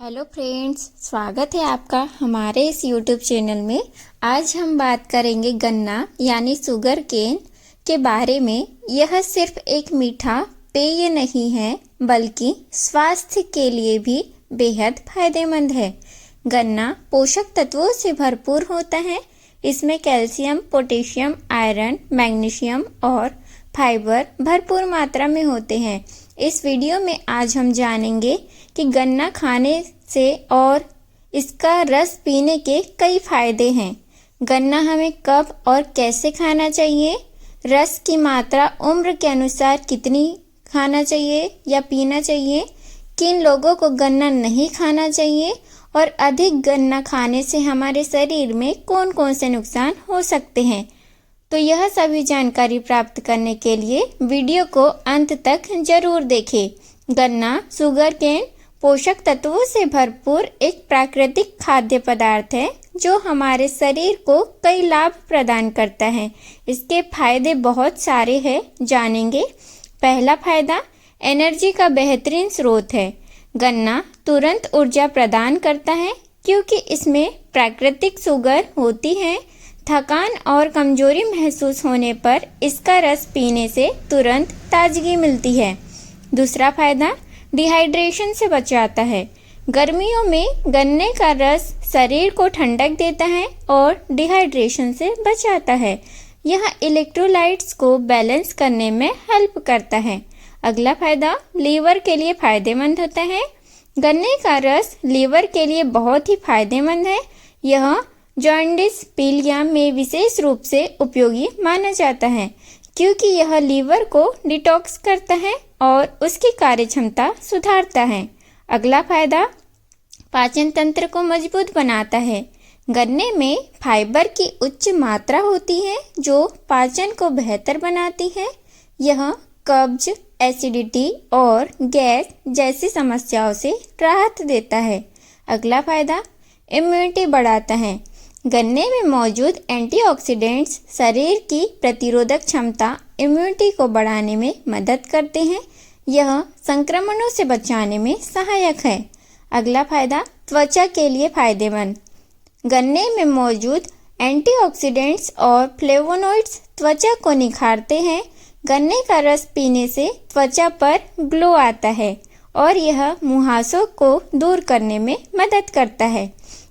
Hello friends, स्वागत है आपका हमारे इस यूट्यूब चैनल में। आज हम बात करेंगे गन्ना यानी शुगर केन के बारे में। यह सिर्फ एक मीठा पेय नहीं है बल्कि स्वास्थ्य के लिए भी बेहद फायदेमंद है। गन्ना पोषक तत्वों से भरपूर होता है। इसमें कैल्शियम, पोटेशियम, आयरन, मैग्नीशियम और फाइबर भरपूर मात्रा में होते हैं। इस वीडियो में आज हम जानेंगे कि गन्ना खाने से और इसका रस पीने के कई फायदे हैं। गन्ना हमें कब और कैसे खाना चाहिए, रस की मात्रा उम्र के अनुसार कितनी खाना चाहिए या पीना चाहिए, किन लोगों को गन्ना नहीं खाना चाहिए और अधिक गन्ना खाने से हमारे शरीर में कौन कौन से नुकसान हो सकते हैं। तो यह सभी जानकारी प्राप्त करने के लिए वीडियो को अंत तक जरूर देखें। गन्ना शुगर केन पोषक तत्वों से भरपूर एक प्राकृतिक खाद्य पदार्थ है जो हमारे शरीर को कई लाभ प्रदान करता है। इसके फायदे बहुत सारे हैं, जानेंगे। पहला फायदा, एनर्जी का बेहतरीन स्रोत है। गन्ना तुरंत ऊर्जा प्रदान करता है क्योंकि इसमें प्राकृतिक शुगर होती है। थकान और कमजोरी महसूस होने पर इसका रस पीने से तुरंत ताजगी मिलती है। दूसरा फायदा, डिहाइड्रेशन से बचाता है। गर्मियों में गन्ने का रस शरीर को ठंडक देता है और डिहाइड्रेशन से बचाता है। यह इलेक्ट्रोलाइट्स को बैलेंस करने में हेल्प करता है। अगला फायदा, लीवर के लिए फायदेमंद होता है। गन्ने का रस लीवर के लिए बहुत ही फायदेमंद है। यह जॉन्डिस, पीलिया में विशेष रूप से उपयोगी माना जाता है क्योंकि यह लीवर को डिटॉक्स करता है और उसकी कार्यक्षमता सुधारता है। अगला फायदा, पाचन तंत्र को मजबूत बनाता है। गन्ने में फाइबर की उच्च मात्रा होती है जो पाचन को बेहतर बनाती है। यह कब्ज, एसिडिटी और गैस जैसी समस्याओं से राहत देता है। अगला फायदा, इम्यूनिटी बढ़ाता है। गन्ने में मौजूद एंटीऑक्सीडेंट्स शरीर की प्रतिरोधक क्षमता, इम्यूनिटी को बढ़ाने में मदद करते हैं। यह संक्रमणों से बचाने में सहायक है। अगला फायदा, त्वचा के लिए फायदेमंद। गन्ने में मौजूद एंटीऑक्सीडेंट्स और फ्लेवोनोइड्स त्वचा को निखारते हैं। गन्ने का रस पीने से त्वचा पर ग्लो आता है और यह मुहासों को दूर करने में मदद करता है।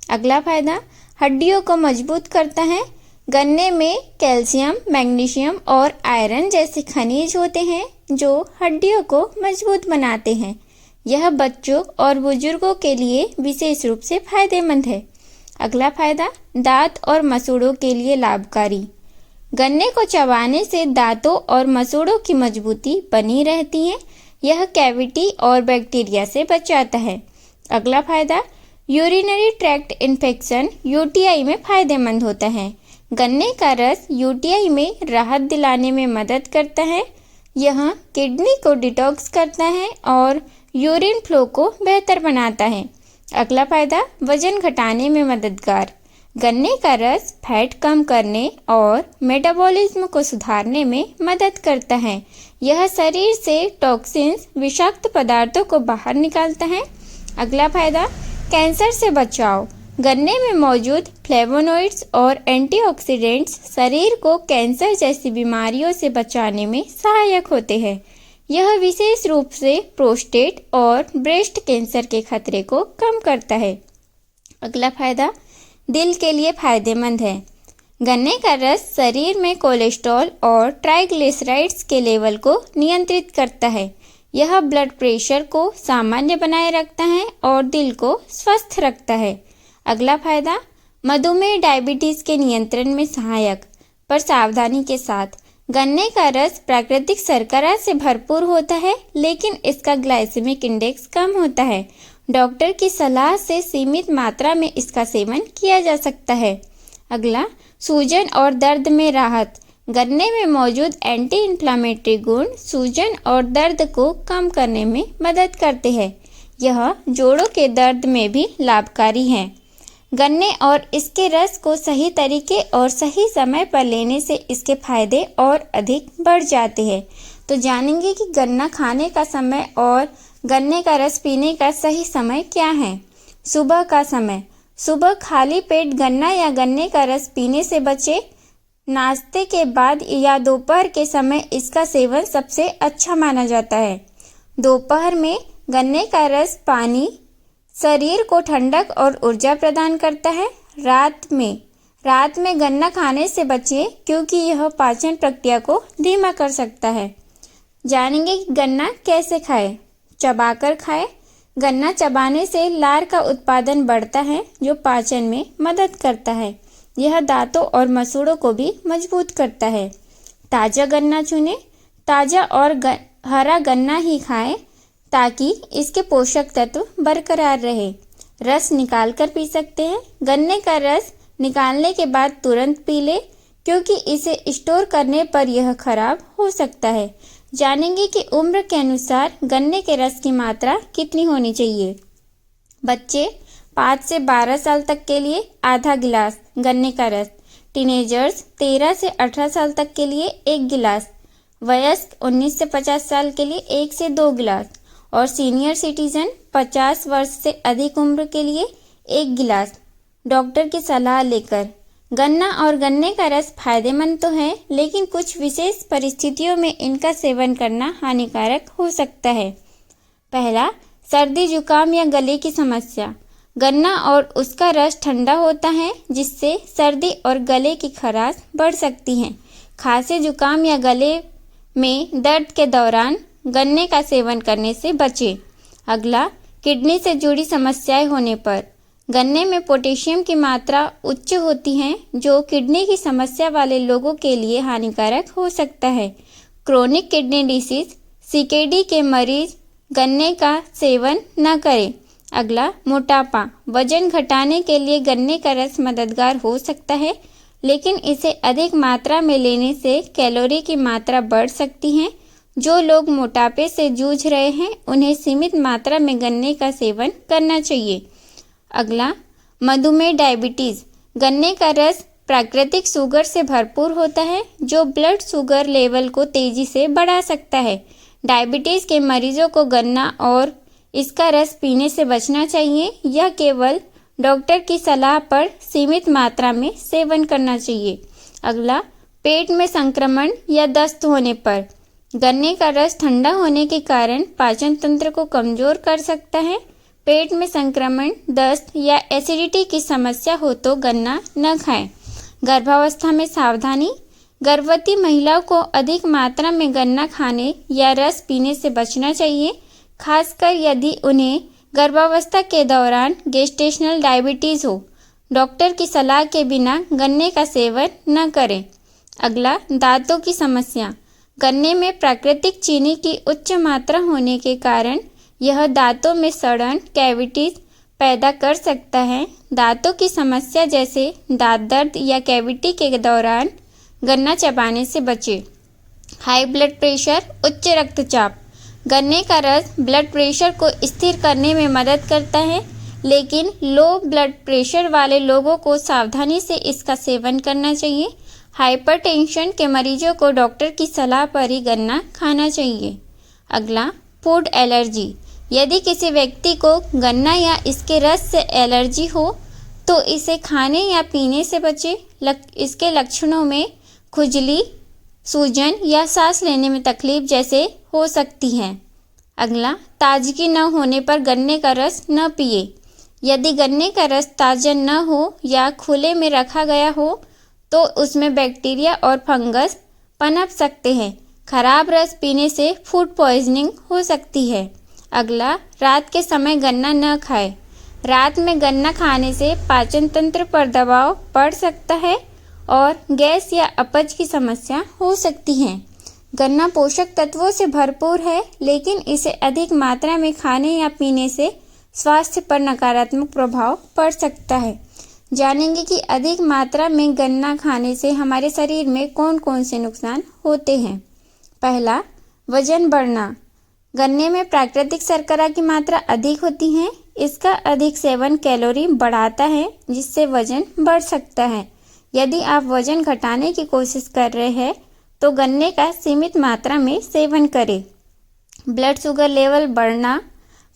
अगला फायदा, हड्डियों को मजबूत करता है। गन्ने में कैल्शियम, मैग्नीशियम और आयरन जैसे खनिज होते हैं जो हड्डियों को मजबूत बनाते हैं। यह बच्चों और बुजुर्गों के लिए विशेष रूप से फायदेमंद है। अगला फायदा, दांत और मसूड़ों के लिए लाभकारी। गन्ने को चबाने से दांतों और मसूड़ों की मजबूती बनी रहती है। यह कैविटी और बैक्टीरिया से बचाता है। अगला फायदा, यूरिनरी ट्रैक्ट इन्फेक्शन यूटीआई में फायदेमंद होता है। गन्ने का रस यूटीआई में राहत दिलाने में मदद करता है। यह किडनी को डिटॉक्स करता है और यूरिन फ्लो को बेहतर बनाता है। अगला फायदा, वजन घटाने में मददगार। गन्ने का रस फैट कम करने और मेटाबॉलिज्म को सुधारने में मदद करता है। यह शरीर से टॉक्सिन्स, विषाक्त पदार्थों को बाहर निकालता है। अगला फायदा, कैंसर से बचाव। गन्ने में मौजूद फ्लेवोनोइड्स और एंटीऑक्सीडेंट्स शरीर को कैंसर जैसी बीमारियों से बचाने में सहायक होते हैं। यह विशेष रूप से प्रोस्टेट और ब्रेस्ट कैंसर के खतरे को कम करता है। अगला फायदा, दिल के लिए फायदेमंद है। गन्ने का रस शरीर में कोलेस्ट्रॉल और ट्राइग्लिसराइड्स के लेवल को नियंत्रित करता है। यह ब्लड प्रेशर को सामान्य बनाए रखता है और दिल को स्वस्थ रखता है। अगला फायदा, मधुमेह, डायबिटीज के नियंत्रण में सहायक, पर सावधानी के साथ। गन्ने का रस प्राकृतिक शर्करा से भरपूर होता है लेकिन इसका ग्लाइसेमिक इंडेक्स कम होता है। डॉक्टर की सलाह से सीमित मात्रा में इसका सेवन किया जा सकता है। अगला, सूजन और दर्द में राहत। गन्ने में मौजूद एंटी इन्फ्लामेटरी गुण सूजन और दर्द को कम करने में मदद करते हैं। यह जोड़ों के दर्द में भी लाभकारी है। गन्ने और इसके रस को सही तरीके और सही समय पर लेने से इसके फायदे और अधिक बढ़ जाते हैं। तो जानेंगे कि गन्ना खाने का समय और गन्ने का रस पीने का सही समय क्या है। सुबह का समय। सुबह खाली पेट गन्ना या गन्ने का रस पीने से बचे। नाश्ते के बाद या दोपहर के समय इसका सेवन सबसे अच्छा माना जाता है। दोपहर में गन्ने का रस पानी शरीर को ठंडक और ऊर्जा प्रदान करता है। रात में गन्ना खाने से बचें क्योंकि यह पाचन प्रक्रिया को धीमा कर सकता है। जानेंगे कि गन्ना कैसे खाएं। चबाकर खाएं। गन्ना चबाने से लार का उत्पादन बढ़ता है जो पाचन में मदद करता है। यह दांतों और मसूड़ों को भी मजबूत करता है। ताज़ा गन्ना चुनें। ताज़ा और हरा गन्ना ही खाएं ताकि इसके पोषक तत्व बरकरार रहे। रस निकाल कर पी सकते हैं। गन्ने का रस निकालने के बाद तुरंत पी लें क्योंकि इसे स्टोर करने पर यह खराब हो सकता है। जानेंगे कि उम्र के अनुसार गन्ने के रस की मात्रा कितनी होनी चाहिए। बच्चे 5 से 12 साल तक के लिए आधा गिलास गन्ने का रस। टीनेजर्स 13 से 18 साल तक के लिए 1 गिलास। वयस्क 19 से 50 साल के लिए 1 से 2 गिलास और सीनियर सिटीजन 50 वर्ष से अधिक उम्र के लिए 1 गिलास। डॉक्टर की सलाह लेकर। गन्ना और गन्ने का रस फायदेमंद तो है, लेकिन कुछ विशेष परिस्थितियों में इनका सेवन करना हानिकारक हो सकता है। पहला, सर्दी जुकाम या गले की समस्या। गन्ना और उसका रस ठंडा होता है जिससे सर्दी और गले की खराश बढ़ सकती है। खांसी जुकाम या गले में दर्द के दौरान गन्ने का सेवन करने से बचें। अगला, किडनी से जुड़ी समस्याएं होने पर। गन्ने में पोटेशियम की मात्रा उच्च होती है जो किडनी की समस्या वाले लोगों के लिए हानिकारक हो सकता है। क्रोनिक किडनी डिसीज सीकेडी के मरीज गन्ने का सेवन न करें। अगला, मोटापा। वजन घटाने के लिए गन्ने का रस मददगार हो सकता है, लेकिन इसे अधिक मात्रा में लेने से कैलोरी की मात्रा बढ़ सकती है। जो लोग मोटापे से जूझ रहे हैं उन्हें सीमित मात्रा में गन्ने का सेवन करना चाहिए। अगला, मधुमेह डायबिटीज़। गन्ने का रस प्राकृतिक शुगर से भरपूर होता है जो ब्लड शुगर लेवल को तेजी से बढ़ा सकता है। डायबिटीज़ के मरीजों को गन्ना और इसका रस पीने से बचना चाहिए। यह केवल डॉक्टर की सलाह पर सीमित मात्रा में सेवन करना चाहिए। अगला, पेट में संक्रमण या दस्त होने पर। गन्ने का रस ठंडा होने के कारण पाचन तंत्र को कमजोर कर सकता है। पेट में संक्रमण, दस्त या एसिडिटी की समस्या हो तो गन्ना न खाएं। गर्भावस्था में सावधानी। गर्भवती महिलाओं को अधिक मात्रा में गन्ना खाने या रस पीने से बचना चाहिए, खासकर यदि उन्हें गर्भावस्था के दौरान गेस्टेशनल डायबिटीज़ हो। डॉक्टर की सलाह के बिना गन्ने का सेवन न करें। अगला, दांतों की समस्या। गन्ने में प्राकृतिक चीनी की उच्च मात्रा होने के कारण यह दांतों में सड़न, कैविटीज पैदा कर सकता है। दांतों की समस्या जैसे दांत दर्द या कैविटी के दौरान गन्ना चबाने से बचें। हाई ब्लड प्रेशर, उच्च रक्तचाप। गन्ने का रस ब्लड प्रेशर को स्थिर करने में मदद करता है, लेकिन लो ब्लड प्रेशर वाले लोगों को सावधानी से इसका सेवन करना चाहिए। हाइपरटेंशन के मरीजों को डॉक्टर की सलाह पर ही गन्ना खाना चाहिए। अगला, फूड एलर्जी। यदि किसी व्यक्ति को गन्ना या इसके रस से एलर्जी हो तो इसे खाने या पीने से बचें। इसके लक्षणों में खुजली, सूजन या सांस लेने में तकलीफ जैसे हो सकती हैं। अगला, ताजगी न होने पर गन्ने का रस न पिए। यदि गन्ने का रस ताज़ा न हो या खुले में रखा गया हो तो उसमें बैक्टीरिया और फंगस पनप सकते हैं। खराब रस पीने से फूड पॉइजनिंग हो सकती है। अगला, रात के समय गन्ना न खाएं। रात में गन्ना खाने से पाचन तंत्र पर दबाव पड़ सकता है और गैस या अपच की समस्या हो सकती है। गन्ना पोषक तत्वों से भरपूर है, लेकिन इसे अधिक मात्रा में खाने या पीने से स्वास्थ्य पर नकारात्मक प्रभाव पड़ सकता है। जानेंगे कि अधिक मात्रा में गन्ना खाने से हमारे शरीर में कौन कौन से नुकसान होते हैं। पहला, वजन बढ़ना। गन्ने में प्राकृतिक शर्करा की मात्रा अधिक होती है। इसका अधिक सेवन कैलोरी बढ़ाता है जिससे वजन बढ़ सकता है। यदि आप वजन घटाने की कोशिश कर रहे हैं तो गन्ने का सीमित मात्रा में सेवन करें। ब्लड शुगर लेवल बढ़ना,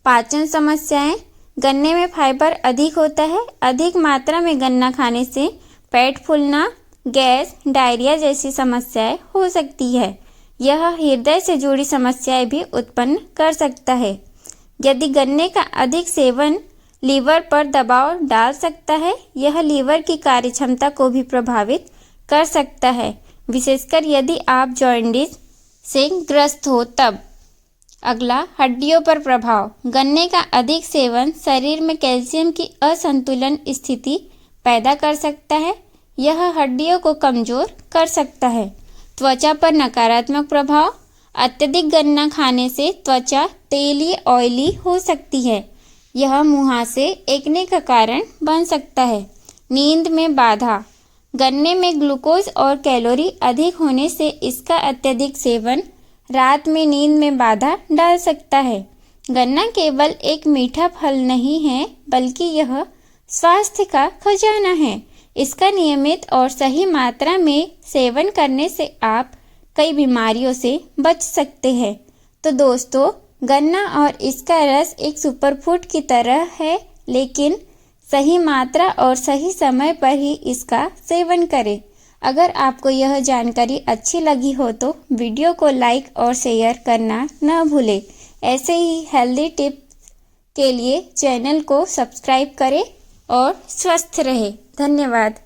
पाचन समस्याएं। गन्ने में फाइबर अधिक होता है। अधिक मात्रा में गन्ना खाने से पेट फूलना, गैस, डायरिया जैसी समस्याएं हो सकती है। यह हृदय से जुड़ी समस्याएं भी उत्पन्न कर सकता है। यदि गन्ने का अधिक सेवन लीवर पर दबाव डाल सकता है। यह लीवर की कार्यक्षमता को भी प्रभावित कर सकता है, विशेषकर यदि आप जॉन्डिस से ग्रस्त हो तब। अगला, हड्डियों पर प्रभाव। गन्ने का अधिक सेवन शरीर में कैल्शियम की असंतुलन स्थिति पैदा कर सकता है। यह हड्डियों को कमजोर कर सकता है। त्वचा पर नकारात्मक प्रभाव। अत्यधिक गन्ना खाने से त्वचा तेली ऑयली हो सकती है। यह मुहासे, एक्ने का कारण बन सकता है। नींद में बाधा। गन्ने में ग्लूकोज और कैलोरी अधिक होने से इसका अत्यधिक सेवन रात में नींद में बाधा डाल सकता है। गन्ना केवल एक मीठा फल नहीं है, बल्कि यह स्वास्थ्य का खजाना है। इसका नियमित और सही मात्रा में सेवन करने से आप कई बीमारियों से बच सकते हैं। तो दोस्तों, गन्ना और इसका रस एक सुपरफूड की तरह है, लेकिन सही मात्रा और सही समय पर ही इसका सेवन करें। अगर आपको यह जानकारी अच्छी लगी हो तो वीडियो को लाइक और शेयर करना न भूलें। ऐसे ही हेल्दी टिप्स के लिए चैनल को सब्सक्राइब करें और स्वस्थ रहें। धन्यवाद।